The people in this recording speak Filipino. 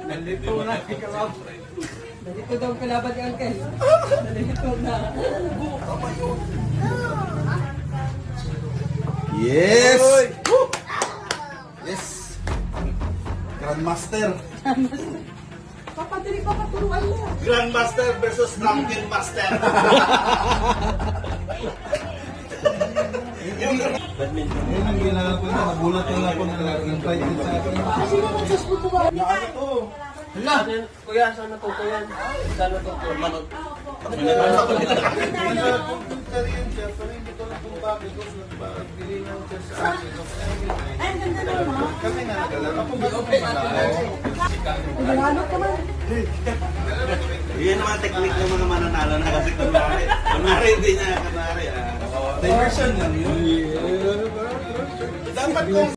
Nalito na. Nalito daw kalaban ni Uncle. Nalito na. Yes! Yes! Grandmaster. Papadali pa paturuan mo. Grandmaster versus Drunken Master. Yan ang ginagawa ko na. Nabulat lang ako na nag-invite sa akin. Sino mag-suspect ba? Hala! Kuya, saan natuto yan? Saan natuto? Manok. Ay, ganda naman. Kami na naglalaro. Naglalaro ka man. Yan naman technique ng mga mananalo na kasi kunwari hindi niya kunwari. Diversion lang yun. Dapat kung